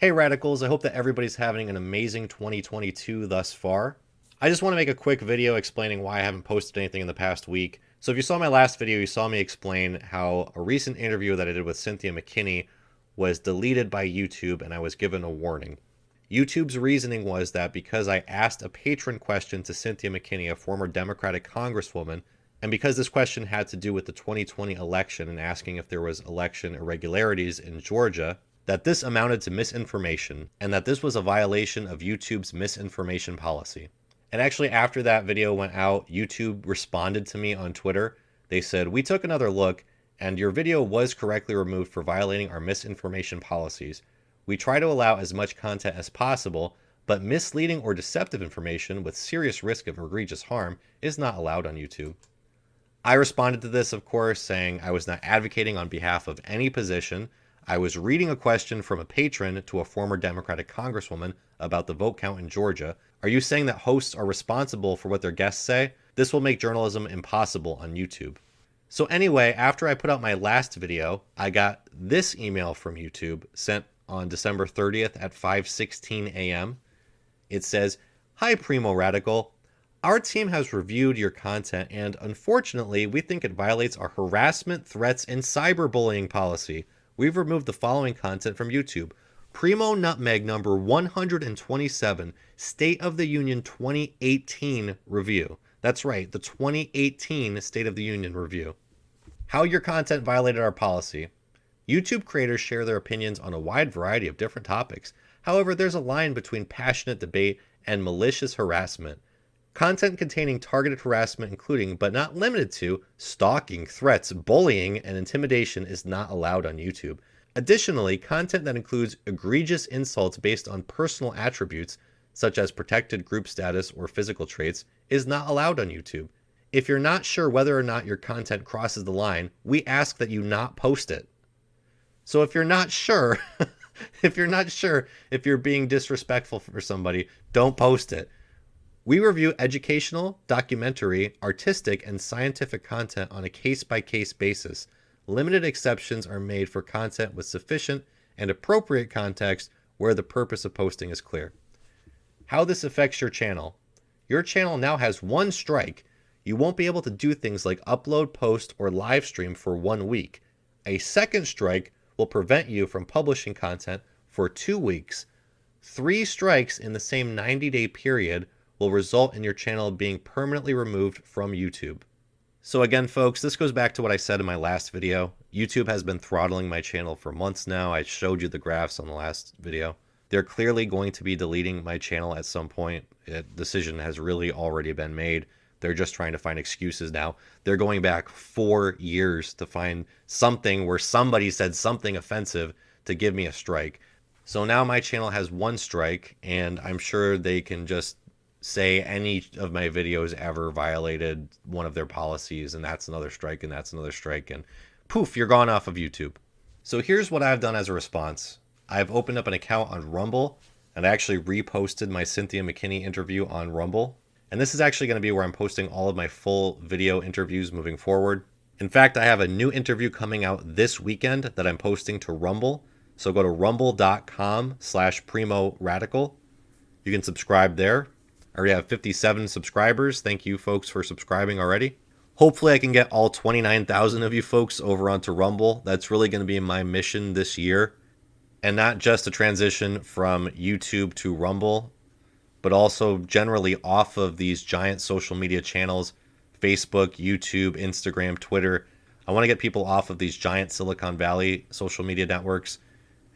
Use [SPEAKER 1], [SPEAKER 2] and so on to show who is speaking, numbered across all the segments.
[SPEAKER 1] Hey Radicals, I hope that everybody's having an amazing 2022 thus far. I just want to make a quick video explaining why I haven't posted anything in the past week. So if you saw my last video, you saw me explain how a recent interview that I did with Cynthia McKinney was deleted by YouTube and I was given a warning. YouTube's reasoning was that because I asked a patron question to Cynthia McKinney, a former Democratic Congresswoman, and because this question had to do with the 2020 election and asking if there was election irregularities in Georgia, that this amounted to misinformation and that this was a violation of YouTube's misinformation policy. And actually, after that video went out, YouTube responded to me on Twitter. They said, "We took another look and your video was correctly removed for violating our misinformation policies. We try to allow as much content as possible, but misleading or deceptive information with serious risk of egregious harm is not allowed on YouTube." I responded to this, of course, saying I was not advocating on behalf of any position. I was reading a question from a patron to a former Democratic Congresswoman about the vote count in Georgia. Are you saying that hosts are responsible for what their guests say? This will make journalism impossible on YouTube. So anyway, after I put out my last video, I got this email from YouTube sent on December 30th at 5:16 a.m. It says, "Hi Primo Radical. Our team has reviewed your content and unfortunately we think it violates our harassment, threats, and cyberbullying policy. We've removed the following content from YouTube. Primo Nutmeg number 127, State of the Union 2018 review." That's right, the 2018 State of the Union review. "How your content violated our policy. YouTube creators share their opinions on a wide variety of different topics. However, there's a line between passionate debate and malicious harassment. Content containing targeted harassment, including but not limited to stalking, threats, bullying, and intimidation, is not allowed on YouTube. Additionally, content that includes egregious insults based on personal attributes, such as protected group status or physical traits, is not allowed on YouTube. If you're not sure whether or not your content crosses the line, we ask that you not post it." So if you're not sure, if you're being disrespectful for somebody, don't post it. "We review educational, documentary, artistic, and scientific content on a case-by-case basis. Limited exceptions are made for content with sufficient and appropriate context where the purpose of posting is clear." How this affects your channel. Your channel now has one strike. You won't be able to do things like upload, post, or live stream for 1 week. A second strike will prevent you from publishing content for 2 weeks. 3 strikes in the same 90-day period will result in your channel being permanently removed from YouTube. So again, folks, this goes back to what I said in my last video. YouTube has been throttling my channel for months now. I showed you the graphs on the last video. They're clearly going to be deleting my channel at some point. A decision has really already been made. They're just trying to find excuses now. They're going back 4 years to find something where somebody said something offensive to give me a strike. So now my channel has 1 strike, and I'm sure they can just say any of my videos ever violated one of their policies, and that's another strike, and that's another strike, and poof, you're gone off of YouTube. So here's what I've done as a response. I've opened up an account on Rumble, and I actually reposted my Cynthia McKinney interview on Rumble. And this is actually going to be where I'm posting all of my full video interviews moving forward. In fact, I have a new interview coming out this weekend that I'm posting to Rumble. So go to rumble.com/Primo Radical. You can subscribe there. I already have 57 subscribers. Thank you folks for subscribing already. Hopefully I can get all 29,000 of you folks over onto Rumble. That's really going to be my mission this year. And not just a transition from YouTube to Rumble, but also generally off of these giant social media channels, Facebook, YouTube, Instagram, Twitter. I want to get people off of these giant Silicon Valley social media networks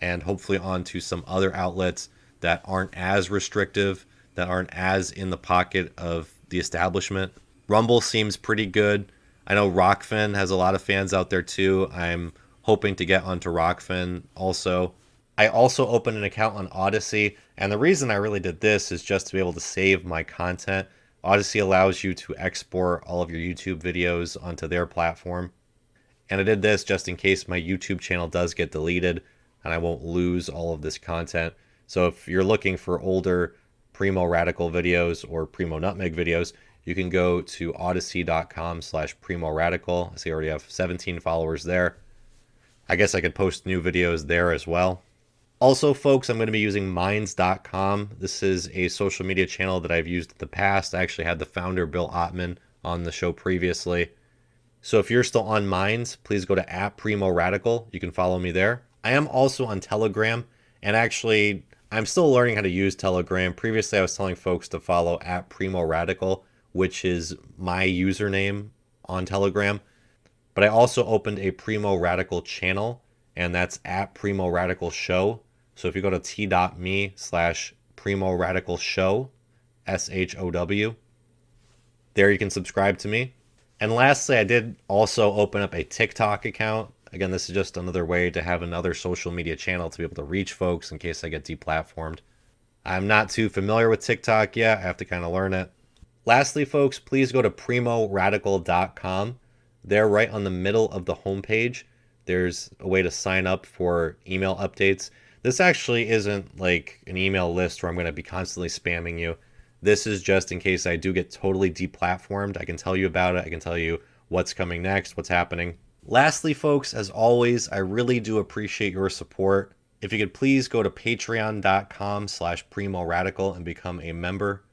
[SPEAKER 1] and hopefully onto some other outlets that aren't as restrictive, that aren't as in the pocket of the establishment. Rumble seems pretty good. I know Rockfin has a lot of fans out there too. I'm hoping to get onto Rockfin also. I also opened an account on Odysee, and the reason I really did this is just to be able to save my content. Odysee allows you to export all of your YouTube videos onto their platform. And I did this just in case my YouTube channel does get deleted and I won't lose all of this content. So if you're looking for older Primo Radical videos or Primo Nutmeg videos, you can go to odysee.com/Primo Radical. I see I already have 17 followers there. I guess I could post new videos there as well. Also, folks, I'm going to be using Minds.com. This is a social media channel that I've used in the past. I actually had the founder, Bill Ottman, on the show previously. So if you're still on Minds, please go to @PrimoRadical. You can follow me there. I am also on Telegram, and actually, I'm still learning how to use Telegram. Previously, I was telling folks to follow @PrimoRadical, which is my username on Telegram. But I also opened a Primo Radical channel, and that's @PrimoRadicalShow. So if you go to t.me/Primo Radical Show, SHOW, there you can subscribe to me. And lastly, I did also open up a TikTok account. Again, this is just another way to have another social media channel to be able to reach folks in case I get deplatformed. I'm not too familiar with TikTok yet. I have to kind of learn it. Lastly, folks, please go to primoradical.com. There, right on the middle of the homepage, there's a way to sign up for email updates. This actually isn't like an email list where I'm going to be constantly spamming you. This is just in case I do get totally deplatformed. I can tell you about it. I can tell you what's coming next, what's happening. Lastly, folks, as always, I really do appreciate your support. If you could please go to patreon.com/PrimoRadical and become a member.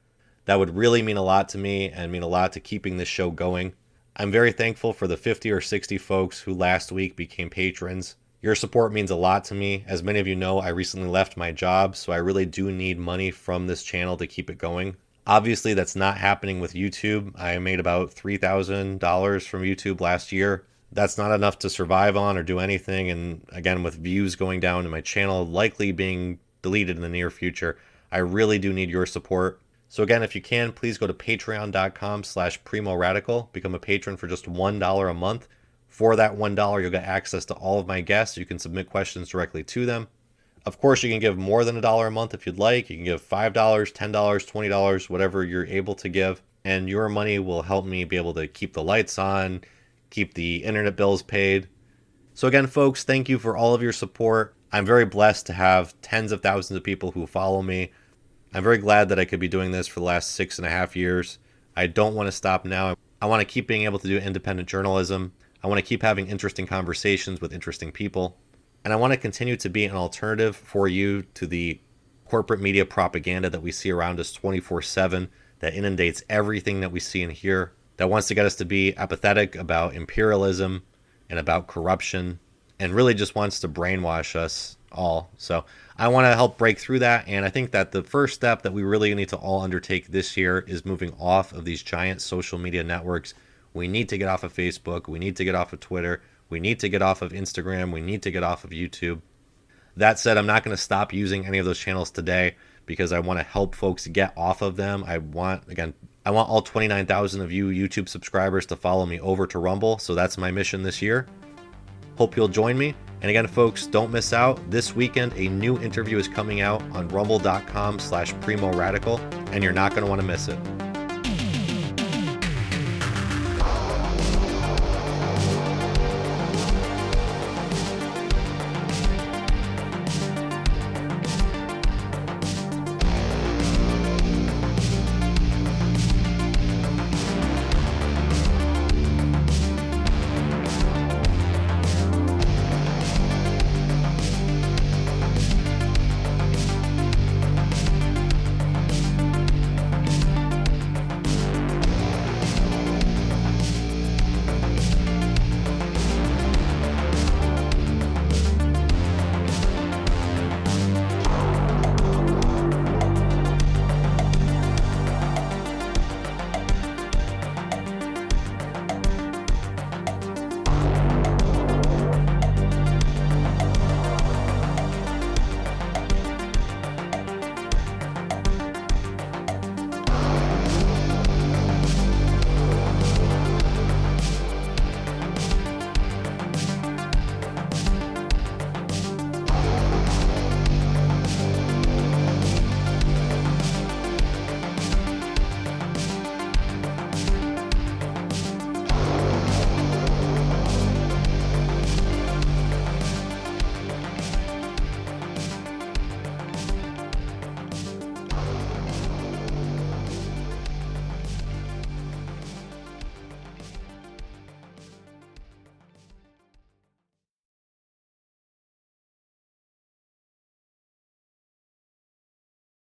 [SPEAKER 1] That would really mean a lot to me and mean a lot to keeping this show going. I'm very thankful for the 50 or 60 folks who last week became patrons. Your support means a lot to me. As many of you know, I recently left my job, so I really do need money from this channel to keep it going. Obviously, that's not happening with YouTube. I made about $3,000 from YouTube last year. That's not enough to survive on or do anything. And again, with views going down and my channel likely being deleted in the near future, I really do need your support. So again, if you can, please go to patreon.com/PrimoRadical. Become a patron for just $1 a month. For that $1, you'll get access to all of my guests. You can submit questions directly to them. Of course, you can give more than $1 a month if you'd like. You can give $5, $10, $20, whatever you're able to give. And your money will help me be able to keep the lights on, keep the internet bills paid. So again, folks, thank you for all of your support. I'm very blessed to have tens of thousands of people who follow me. I'm very glad that I could be doing this for the last 6.5 years. I don't want to stop now. I want to keep being able to do independent journalism. I want to keep having interesting conversations with interesting people. And I want to continue to be an alternative for you to the corporate media propaganda that we see around us 24/7, that inundates everything that we see and hear, that wants to get us to be apathetic about imperialism and about corruption, and really just wants to brainwash us all. So I want to help break through that. And I think that the first step that we really need to all undertake this year is moving off of these giant social media networks. We need to get off of Facebook. We need to get off of Twitter. We need to get off of Instagram. We need to get off of YouTube. That said, I'm not going to stop using any of those channels today because I want to help folks get off of them. I want all 29,000 of you YouTube subscribers to follow me over to Rumble. So that's my mission this year. Hope you'll join me. And again, folks, don't miss out. This weekend, a new interview is coming out on rumble.com/PrimoRadical, and you're not going to want to miss it.